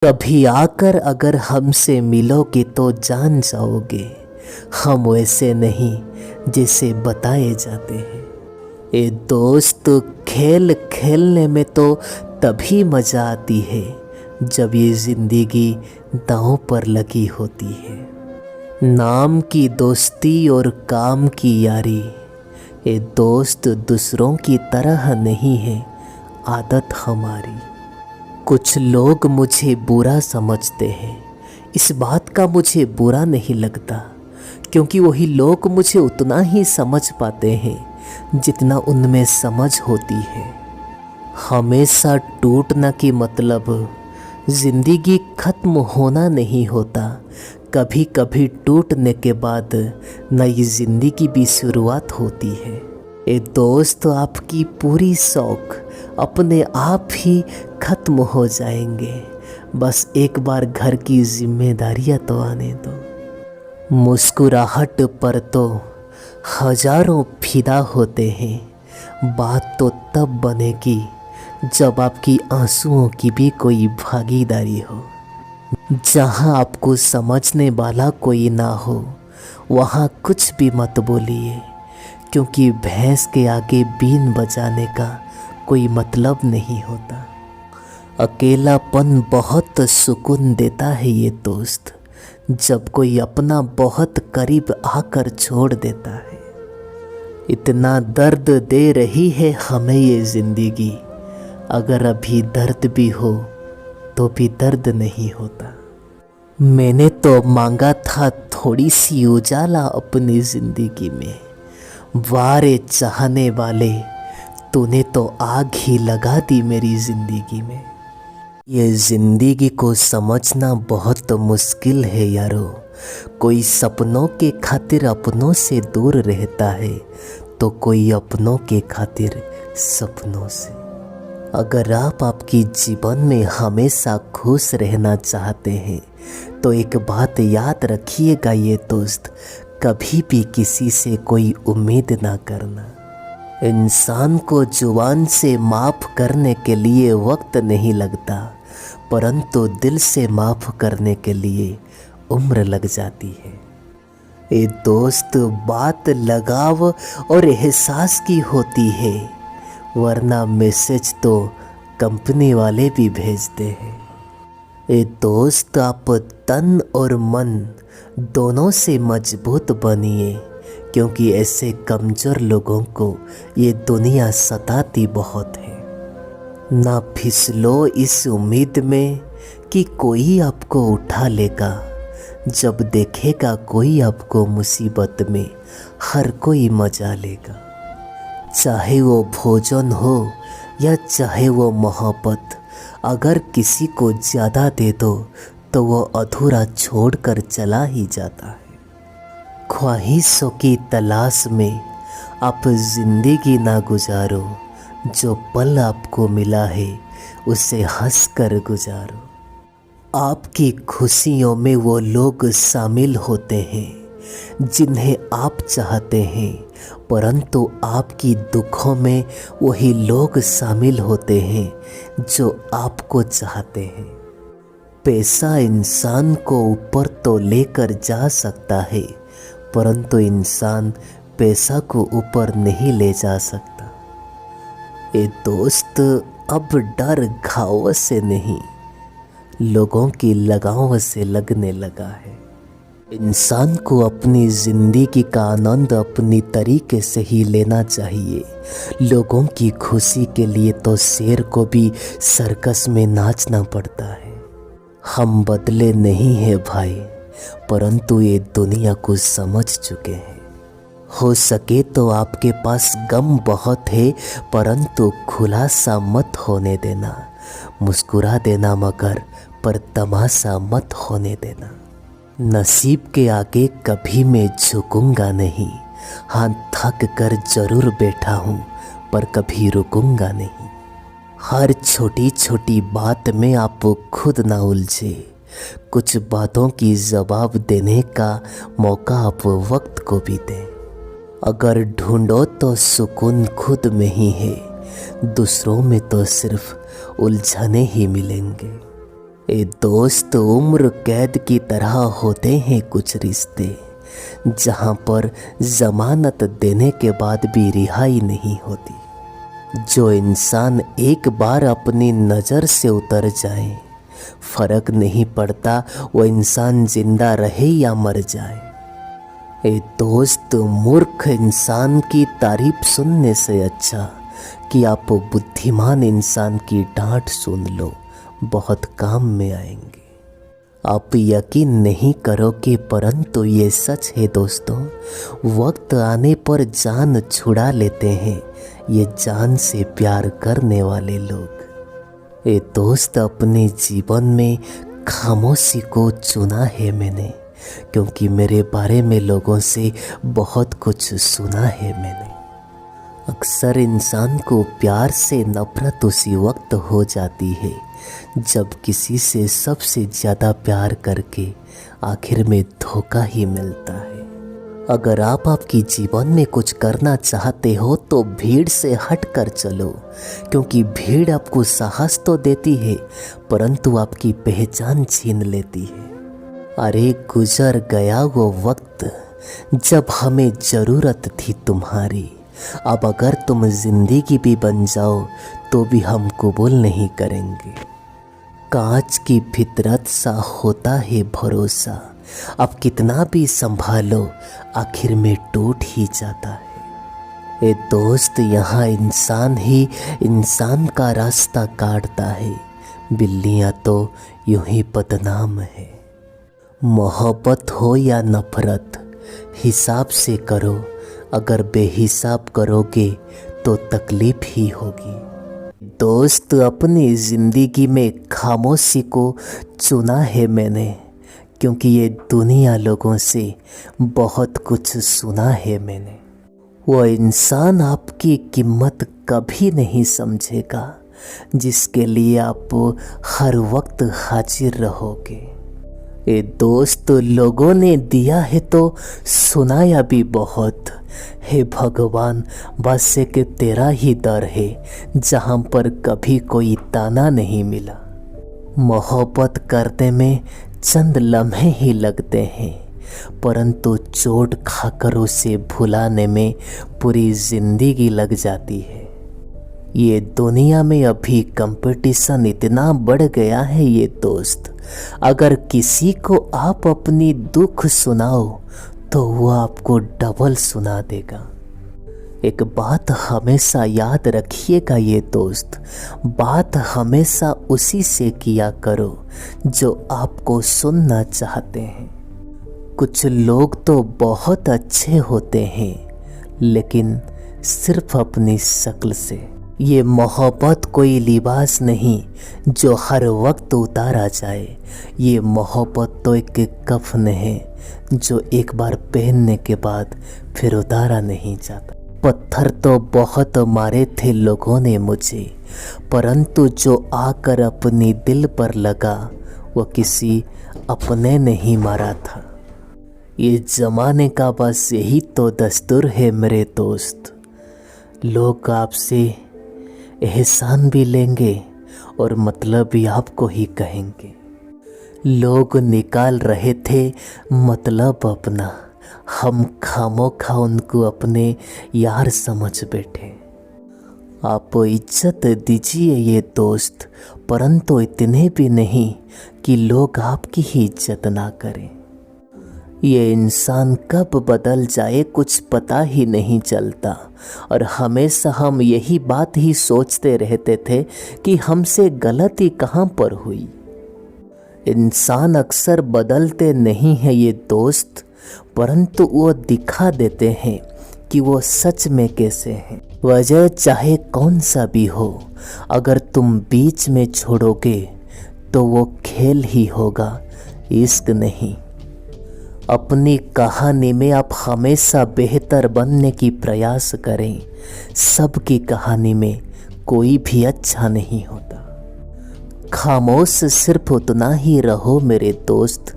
कभी आकर अगर हमसे मिलोगे तो जान जाओगे, हम वैसे नहीं जैसे बताए जाते हैं। ए दोस्त, खेल खेलने में तो तभी मज़ा आती है जब ये ज़िंदगी दांव पर लगी होती है। नाम की दोस्ती और काम की यारी, ये दोस्त दूसरों की तरह नहीं है, आदत हमारी। कुछ लोग मुझे बुरा समझते हैं, इस बात का मुझे बुरा नहीं लगता, क्योंकि वही लोग मुझे उतना ही समझ पाते हैं जितना उनमें समझ होती है। हमेशा टूटना की मतलब ज़िंदगी ख़त्म होना नहीं होता, कभी कभी टूटने के बाद नई ज़िंदगी भी शुरुआत होती है। ए दोस्त, आपकी पूरी शौक अपने आप ही ख़त्म हो जाएंगे, बस एक बार घर की जिम्मेदारियां तो आने दो। मुस्कुराहट पर तो हजारों फिदा होते हैं, बात तो तब बनेगी जब आपकी आंसुओं की भी कोई भागीदारी हो। जहाँ आपको समझने वाला कोई ना हो, वहाँ कुछ भी मत बोलिए, क्योंकि भैंस के आगे बीन बजाने का कोई मतलब नहीं होता। अकेलापन बहुत सुकून देता है ये दोस्त, जब कोई अपना बहुत करीब आकर छोड़ देता है। इतना दर्द दे रही है हमें ये ज़िंदगी, अगर अभी दर्द भी हो तो भी दर्द नहीं होता। मैंने तो मांगा था थोड़ी सी उजाला अपनी ज़िंदगी में, वारे चाहने वाले, तूने तो आग ही लगा दी मेरी ज़िंदगी में। ये ज़िंदगी को समझना बहुत मुश्किल है यारो, कोई सपनों के खातिर अपनों से दूर रहता है, तो कोई अपनों के खातिर सपनों से। अगर आप आपकी जीवन में हमेशा खुश रहना चाहते हैं तो एक बात याद रखिएगा ये दोस्त, कभी भी किसी से कोई उम्मीद ना करना। इंसान को जुबान से माफ़ करने के लिए वक्त नहीं लगता, परंतु दिल से माफ़ करने के लिए उम्र लग जाती है। ये दोस्त, बात लगाव और एहसास की होती है, वरना मैसेज तो कंपनी वाले भी भेजते हैं। ये दोस्त, आप तन और मन दोनों से मजबूत बनिए, क्योंकि ऐसे कमज़ोर लोगों को ये दुनिया सताती बहुत है। ना फिसलो इस उम्मीद में कि कोई आपको उठा लेगा, जब देखेगा कोई आपको मुसीबत में हर कोई मजा लेगा। चाहे वो भोजन हो या चाहे वो मोहब्बत, अगर किसी को ज़्यादा दे दो तो वो अधूरा छोड़कर चला ही जाता है। ख्वाहिशों की तलाश में आप ज़िंदगी ना गुजारो, जो पल आपको मिला है उसे हंस कर गुजारो। आपकी खुशियों में वो लोग शामिल होते हैं जिन्हें आप चाहते हैं, परंतु आपकी दुखों में वही लोग शामिल होते हैं जो आपको चाहते हैं। पैसा इंसान को ऊपर तो लेकर जा सकता है, परंतु इंसान पैसा को ऊपर नहीं ले जा सकता। ये दोस्त, अब डर घाव से नहीं, लोगों की लगाव से लगने लगा है। इंसान को अपनी ज़िंदगी का आनंद अपनी तरीके से ही लेना चाहिए। लोगों की खुशी के लिए तो शेर को भी सर्कस में नाचना पड़ता है। हम बदले नहीं हैं भाई, परंतु ये दुनिया को समझ चुके हैं। हो सके तो आपके पास गम बहुत है, परंतु खुलासा मत होने देना। मुस्कुरा देना मगर पर तमाशा मत होने देना। नसीब के आगे कभी मैं झुकूंगा नहीं, हाँ थक कर जरूर बैठा हूँ पर कभी रुकूंगा नहीं। हर छोटी छोटी बात में आप खुद ना उलझे, कुछ बातों की जवाब देने का मौका आप वक्त को भी दें। अगर ढूंढो तो सुकून खुद में ही है, दूसरों में तो सिर्फ उलझने ही मिलेंगे। ए दोस्त, उम्र कैद की तरह होते हैं कुछ रिश्ते, जहाँ पर जमानत देने के बाद भी रिहाई नहीं होती। जो इंसान एक बार अपनी नज़र से उतर जाए, फर्क नहीं पड़ता वो इंसान जिंदा रहे या मर जाए। ए दोस्त, मूर्ख इंसान की तारीफ सुनने से अच्छा कि आप बुद्धिमान इंसान की डांट सुन लो, बहुत काम में आएंगे। आप यकीन नहीं करोगे, परंतु ये सच है दोस्तों, वक्त आने पर जान छुड़ा लेते हैं ये जान से प्यार करने वाले लोग। ए दोस्त, अपने जीवन में खामोशी को चुना है मैंने, क्योंकि मेरे बारे में लोगों से बहुत कुछ सुना है मैंने। अक्सर इंसान को प्यार से नफरत उसी वक्त हो जाती है जब किसी से सबसे ज़्यादा प्यार करके आखिर में धोखा ही मिलता है। अगर आप आपकी जीवन में कुछ करना चाहते हो तो भीड़ से हट कर चलो, क्योंकि भीड़ आपको साहस तो देती है परंतु आपकी पहचान छीन लेती है। अरे गुजर गया वो वक्त जब हमें ज़रूरत थी तुम्हारी, अब अगर तुम जिंदगी भी बन जाओ तो भी हम कबूल नहीं करेंगे। कांच की फितरत सा होता है भरोसा, अब कितना भी संभालो आखिर में टूट ही जाता है। ए दोस्त, यहाँ इंसान ही इंसान का रास्ता काटता है, बिल्लियाँ तो यूं ही बदनाम है। मोहब्बत हो या नफरत हिसाब से करो, अगर बेहिसाब करोगे तो तकलीफ ही होगी। दोस्त, अपनी ज़िंदगी में खामोशी को चुना है मैंने, क्योंकि ये दुनिया लोगों से बहुत कुछ सुना है मैंने। वो इंसान आपकी कीमत कभी नहीं समझेगा जिसके लिए आप हर वक्त हाजिर रहोगे। ए दोस्त, लोगों ने दिया है तो सुनाया भी बहुत है भगवान, बस एक तेरा ही दर है जहाँ पर कभी कोई ताना नहीं मिला। मोहब्बत करने में चंद लम्हे ही लगते हैं, परंतु चोट खाकर उसे भुलाने में पूरी जिंदगी लग जाती है। ये दुनिया में अभी कंपटीशन इतना बढ़ गया है ये दोस्त, अगर किसी को आप अपनी दुख सुनाओ तो वो आपको डबल सुना देगा। एक बात हमेशा याद रखिएगा ये दोस्त, बात हमेशा उसी से किया करो जो आपको सुनना चाहते हैं। कुछ लोग तो बहुत अच्छे होते हैं लेकिन सिर्फ अपनी शक्ल से। ये मोहब्बत कोई लिबास नहीं जो हर वक्त उतारा जाए, ये मोहब्बत तो एक कफन है जो एक बार पहनने के बाद फिर उतारा नहीं जाता। पत्थर तो बहुत मारे थे लोगों ने मुझे, परंतु जो आकर अपनी दिल पर लगा वो किसी अपने ने ही मारा था। ये जमाने का बस यही तो दस्तूर है मेरे दोस्त, लोग आपसे एहसान भी लेंगे और मतलब भी आपको ही कहेंगे। लोग निकाल रहे थे मतलब अपना, हम खामोखा उनको अपने यार समझ बैठे। आप इज्जत दीजिए ये दोस्त, परंतु इतने भी नहीं कि लोग आपकी ही इज्जत ना करें। ये इंसान कब बदल जाए कुछ पता ही नहीं चलता, और हमेशा हम यही बात ही सोचते रहते थे कि हमसे गलती कहाँ पर हुई। इंसान अक्सर बदलते नहीं हैं ये दोस्त, परंतु वो दिखा देते हैं कि वो सच में कैसे हैं। वजह चाहे कौन सा भी हो, अगर तुम बीच में छोड़ोगे तो वो खेल ही होगा, इश्क नहीं। अपनी कहानी में आप हमेशा बेहतर बनने की प्रयास करें, सबकी कहानी में कोई भी अच्छा नहीं होता। खामोश सिर्फ उतना ही रहो मेरे दोस्त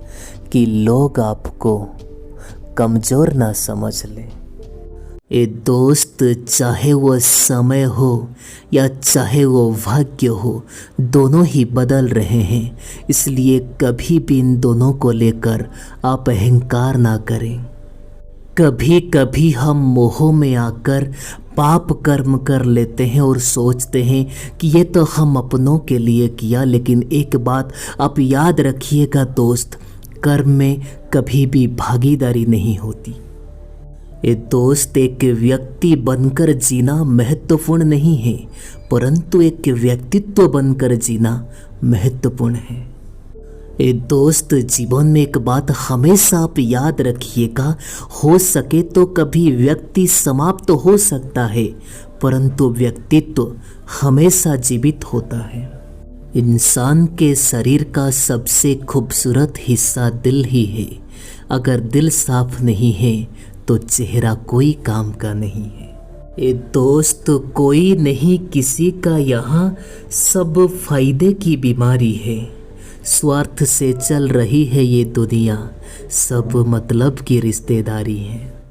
कि लोग आपको कमज़ोर ना समझ लें। ए दोस्त, चाहे वो समय हो या चाहे वो भाग्य हो, दोनों ही बदल रहे हैं। इसलिए कभी भी इन दोनों को लेकर आप अहंकार ना करें। कभी कभी हम मोह में आकर पाप कर्म कर लेते हैं और सोचते हैं कि ये तो हम अपनों के लिए किया, लेकिन एक बात आप याद रखिएगा दोस्त, कर्म में कभी भी भागीदारी नहीं होती। ये दोस्त, एक व्यक्ति बनकर जीना महत्वपूर्ण नहीं है, परंतु एक व्यक्तित्व बनकर जीना महत्वपूर्ण है। ये दोस्त, जीवन में एक बात हमेशा आप याद रखिएगा, हो सके तो कभी व्यक्ति समाप्त तो हो सकता है, परंतु व्यक्तित्व हमेशा जीवित होता है। इंसान के शरीर का सबसे खूबसूरत हिस्सा दिल ही है। अगर दिल साफ नहीं है तो चेहरा कोई काम का नहीं है। ये दोस्त, कोई नहीं किसी का यहाँ, सब फायदे की बीमारी है। स्वार्थ से चल रही है ये दुनिया, सब मतलब की रिश्तेदारी है।